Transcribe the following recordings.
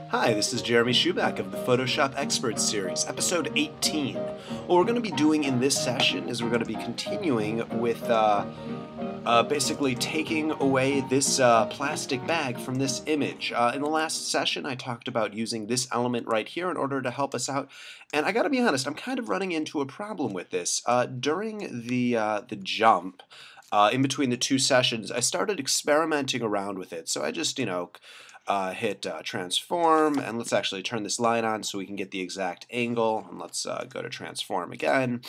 Hi, this is Jeremy Schuback of the Photoshop Experts Series, episode 18. What we're going to be doing in this session is we're going to be continuing with basically taking away this plastic bag from this image. In the last session, I talked about using this element right here in order to help us out, and I got to be honest, I'm kind of running into a problem with this. During the jump, in between the two sessions, I started experimenting around with it. So I just, hit transform, and let's actually turn this line on so we can get the exact angle. And let's go to transform again.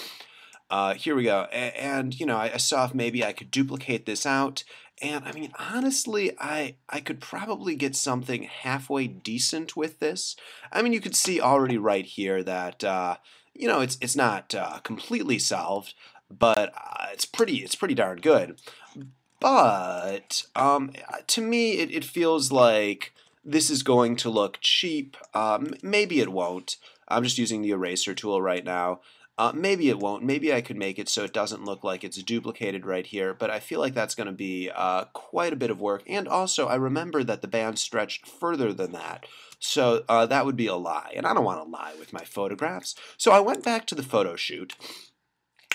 Here we go. And I saw if maybe I could duplicate this out. And I mean, honestly, I could probably get something halfway decent with this. I mean, you could see already right here that it's not completely solved, but it's pretty darn good. But to me, it feels like this is going to look cheap. Maybe it won't. I'm just using the eraser tool right now. Maybe it won't. Maybe I could make it so it doesn't look like it's duplicated right here, but I feel like that's going to be quite a bit of work. And also, I remember that the band stretched further than that. So that would be a lie, and I don't want to lie with my photographs. So I went back to the photo shoot.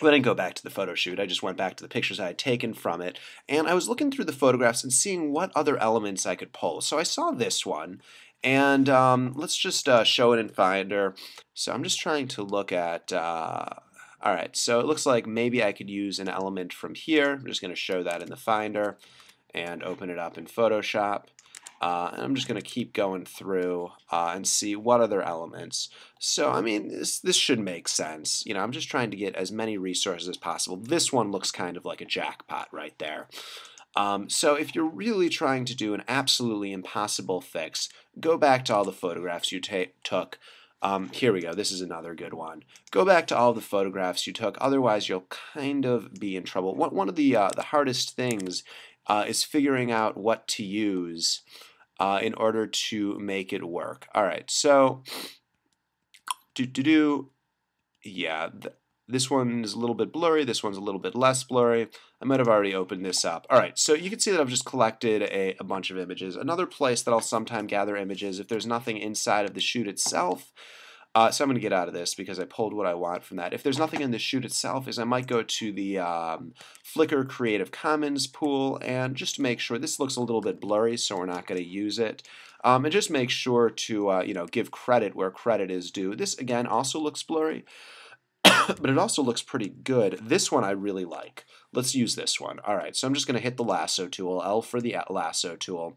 Well, I didn't go back to the photo shoot. I just went back to the pictures I had taken from it, and I was looking through the photographs and seeing what other elements I could pull. So I saw this one, and let's just show it in Finder. So I'm just trying to look at. All right, so it looks like maybe I could use an element from here. I'm just going to show that in the Finder and open it up in Photoshop. And I'm just going to keep going through and see what other elements. So, I mean, this should make sense. I'm just trying to get as many resources as possible. This one looks kind of like a jackpot right there. So if you're really trying to do an absolutely impossible fix, go back to all the photographs you took. Here we go. This is another good one. Go back to all the photographs you took. Otherwise, you'll kind of be in trouble. One of the hardest things is figuring out what to use in order to make it work. All right, so yeah, this one is a little bit blurry. This one's a little bit less blurry. I might have already opened this up. All right, so you can see that I've just collected a bunch of images. Another place that I'll sometime gather images if there's nothing inside of the shoot itself. So I'm going to get out of this because I pulled what I want from that. If there's nothing in the shoot itself, I might go to the Flickr Creative Commons pool and just make sure this looks a little bit blurry, so we're not going to use it. And just make sure to give credit where credit is due. This again also looks blurry, but it also looks pretty good. This one I really like. Let's use this one. All right, so I'm just going to hit the lasso tool, L for the lasso tool.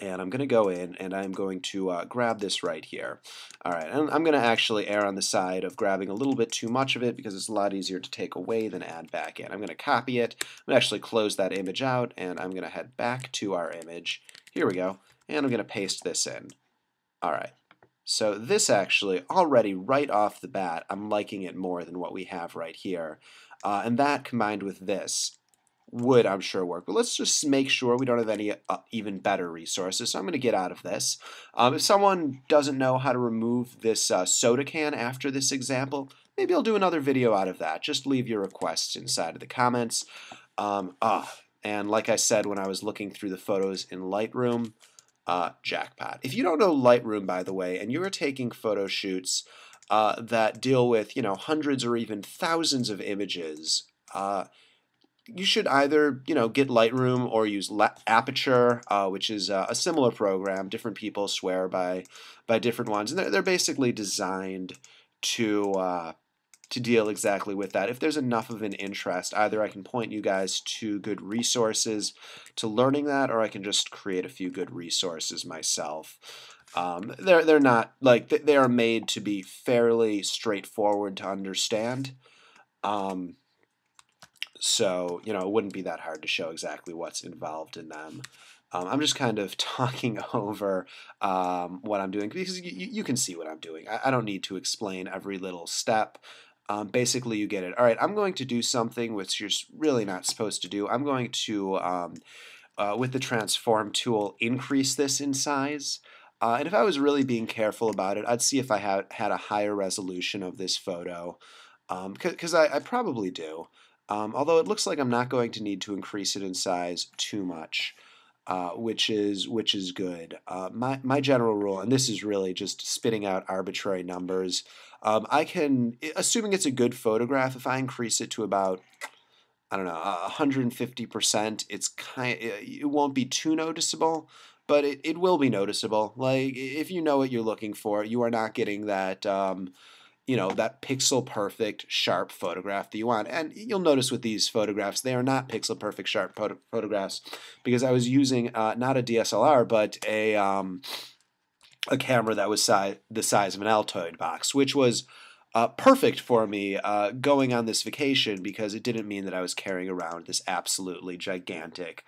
And I'm going to go in and I'm going to grab this right here. All right, and I'm going to actually err on the side of grabbing a little bit too much of it because it's a lot easier to take away than add back in. I'm going to copy it. I'm going to actually close that image out, and I'm going to head back to our image. Here we go. And I'm going to paste this in. All right. So this actually, already right off the bat, I'm liking it more than what we have right here. And that combined with this would, I'm sure, work. But let's just make sure we don't have any even better resources. So I'm going to get out of this. If someone doesn't know how to remove this soda can after this example, maybe I'll do another video out of that. Just leave your requests inside of the comments. And like I said when I was looking through the photos in Lightroom, jackpot. If you don't know Lightroom, by the way, and you're taking photo shoots that deal with, hundreds or even thousands of images, you should either get Lightroom or use Aperture, which is a similar program. Different people swear by different ones, and they're basically designed to deal exactly with that. If there's enough of an interest, either I can point you guys to good resources to learning that, or I can just create a few good resources myself. They're not like they are made to be fairly straightforward to understand. So, it wouldn't be that hard to show exactly what's involved in them. I'm just kind of talking over what I'm doing because you can see what I'm doing. I don't need to explain every little step. Basically, you get it. All right, I'm going to do something which you're really not supposed to do. I'm going to, with the transform tool, increase this in size. And if I was really being careful about it, I'd see if I had a higher resolution of this photo, because I probably do. Although it looks like I'm not going to need to increase it in size too much. which is good. My general rule, and this is really just spitting out arbitrary numbers. I can, assuming it's a good photograph, if I increase it to about, I don't know, 150%, it won't be too noticeable, but it will be noticeable. Like, if you know what you're looking for, you are not getting that, that pixel perfect sharp photograph that you want. And you'll notice with these photographs, they are not pixel perfect sharp photographs, because I was using not a DSLR, but a camera that was the size of an Altoid box, which was perfect for me going on this vacation, because it didn't mean that I was carrying around this absolutely gigantic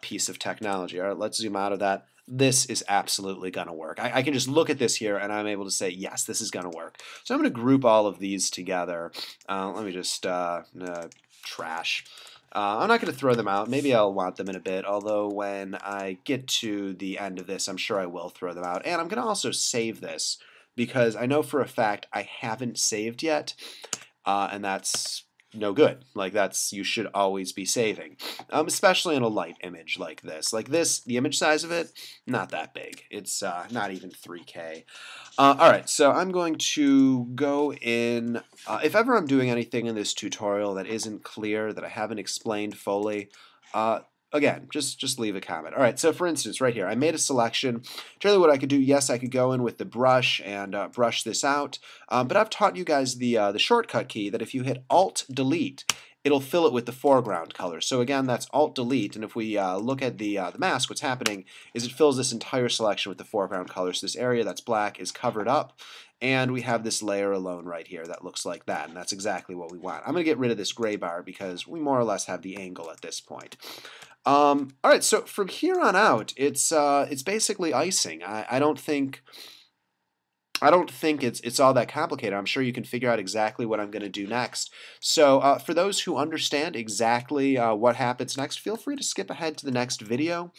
piece of technology. All right, let's zoom out of that. This is absolutely going to work. I can just look at this here and I'm able to say, yes, this is going to work. So I'm going to group all of these together. Let me just trash. I'm not going to throw them out. Maybe I'll want them in a bit, although when I get to the end of this, I'm sure I will throw them out. And I'm going to also save this, because I know for a fact I haven't saved yet, and that's no good. Like, you should always be saving, especially in a light image like this. Like this, the image size of it, not that big. It's not even 3K. All right, so I'm going to go in. If ever I'm doing anything in this tutorial that isn't clear, that I haven't explained fully, again, just leave a comment. All right, so for instance, right here, I made a selection. Generally what I could do, yes, I could go in with the brush and brush this out, but I've taught you guys the shortcut key that if you hit Alt-Delete, it'll fill it with the foreground color. So again, that's Alt-Delete, and if we look at the mask, what's happening is it fills this entire selection with the foreground color. So this area that's black is covered up, and we have this layer alone right here that looks like that, and that's exactly what we want. I'm going to get rid of this gray bar because we more or less have the angle at this point. All right, so from here on out, it's basically icing. I don't think it's all that complicated. I'm sure you can figure out exactly what I'm going to do next. So for those who understand exactly what happens next, feel free to skip ahead to the next video,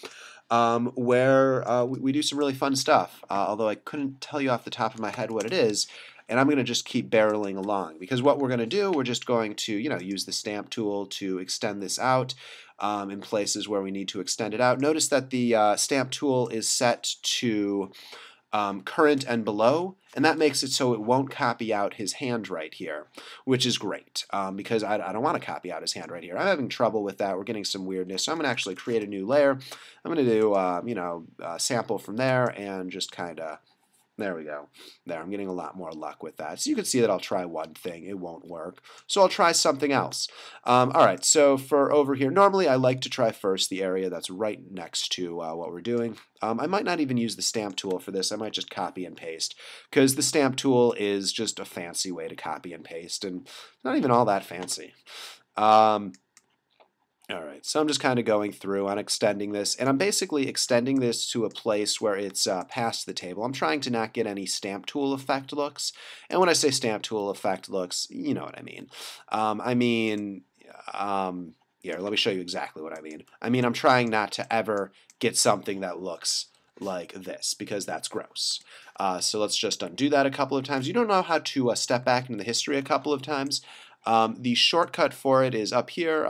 where we do some really fun stuff, although I couldn't tell you off the top of my head what it is. And I'm going to just keep barreling along, because what we're going to do, we're just going to, use the stamp tool to extend this out in places where we need to extend it out. Notice that the stamp tool is set to current and below, and that makes it so it won't copy out his hand right here, which is great, because I don't want to copy out his hand right here. I'm having trouble with that. We're getting some weirdness, so I'm going to actually create a new layer. I'm going to do, sample from there and just kind of, there we go. There, I'm getting a lot more luck with that. So you can see that I'll try one thing, it won't work. So I'll try something else. All right, so for over here, normally I like to try first the area that's right next to what we're doing. I might not even use the stamp tool for this. I might just copy and paste, because the stamp tool is just a fancy way to copy and paste, and not even all that fancy. All right, so I'm just kind of going through on extending this, and I'm basically extending this to a place where it's past the table. I'm trying to not get any stamp tool effect looks, and when I say stamp tool effect looks, you know what I mean. Here, let me show you exactly what I mean. I'm trying not to ever get something that looks like this, because that's gross. So let's just undo that a couple of times. You don't know how to step back into the history a couple of times. The shortcut for it is up here,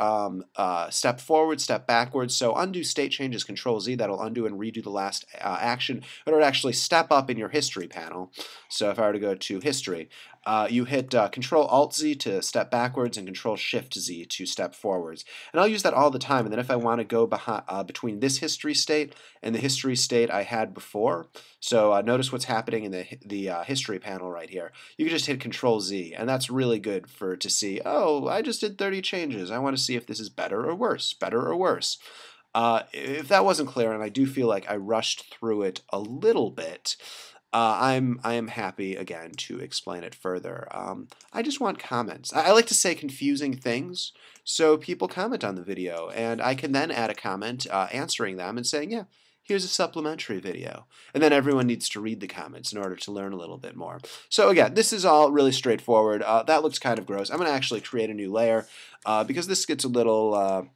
step forward, step backwards. So undo state change is Control-Z. That'll undo and redo the last action. But it would actually step up in your history panel. So if I were to go to history, you hit Control-Alt-Z to step backwards and Control-Shift-Z to step forwards. And I'll use that all the time. And then if I want to go between this history state and the history state I had before, so notice what's happening in the history panel right here. You can just hit Control-Z, and that's really good to see, oh, I just did 30 changes. I want to see if this is better or worse, better or worse. If that wasn't clear, and I do feel like I rushed through it a little bit, I am happy again to explain it further. I just want comments. I like to say confusing things, so people comment on the video, and I can then add a comment answering them and saying, yeah, here's a supplementary video. And then everyone needs to read the comments in order to learn a little bit more. So again, this is all really straightforward. That looks kind of gross. I'm going to actually create a new layer because this gets a little, I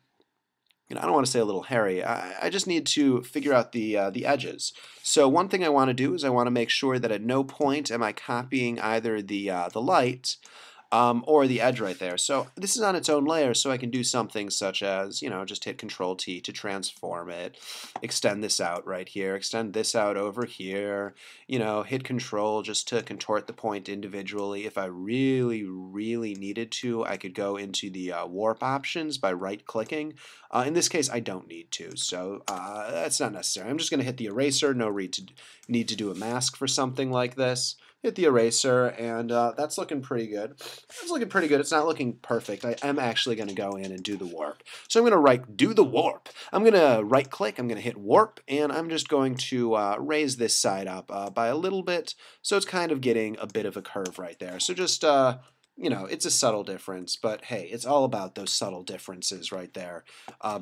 don't want to say a little hairy. I just need to figure out the edges. So one thing I want to do is I want to make sure that at no point am I copying either the light or the edge right there. So this is on its own layer, so I can do something such as, just hit Control-T to transform it, extend this out right here, extend this out over here, hit Control just to contort the point individually. If I really, really needed to, I could go into the warp options by right-clicking. In this case, I don't need to, so that's not necessary. I'm just going to hit the eraser. No need to do a mask for something like this. Hit the eraser, and that's looking pretty good. It's looking pretty good. It's not looking perfect. I am actually going to go in and do the warp. So I'm going to do the warp. I'm going to right-click. I'm going to hit warp, and I'm just going to raise this side up by a little bit, so it's kind of getting a bit of a curve right there. So just it's a subtle difference, but hey, it's all about those subtle differences right there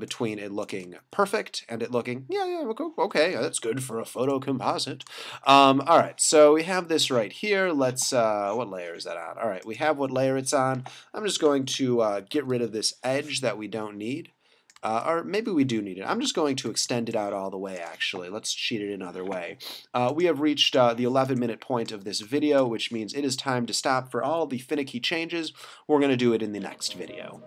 between it looking perfect and it looking, yeah, okay, that's good for a photo composite. All right, so we have this right here. Let's, what layer is that on? All right, we have what layer it's on. I'm just going to get rid of this edge that we don't need. Or maybe we do need it. I'm just going to extend it out all the way, actually. Let's cheat it another way. We have reached the 11-minute point of this video, which means it is time to stop for all the finicky changes. We're going to do it in the next video.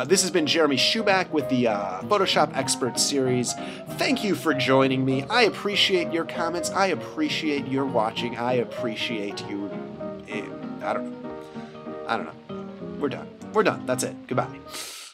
This has been Jeremy Shuback with the Photoshop Expert Series. Thank you for joining me. I appreciate your comments. I appreciate your watching. I appreciate you. I don't know. We're done. That's it. Goodbye.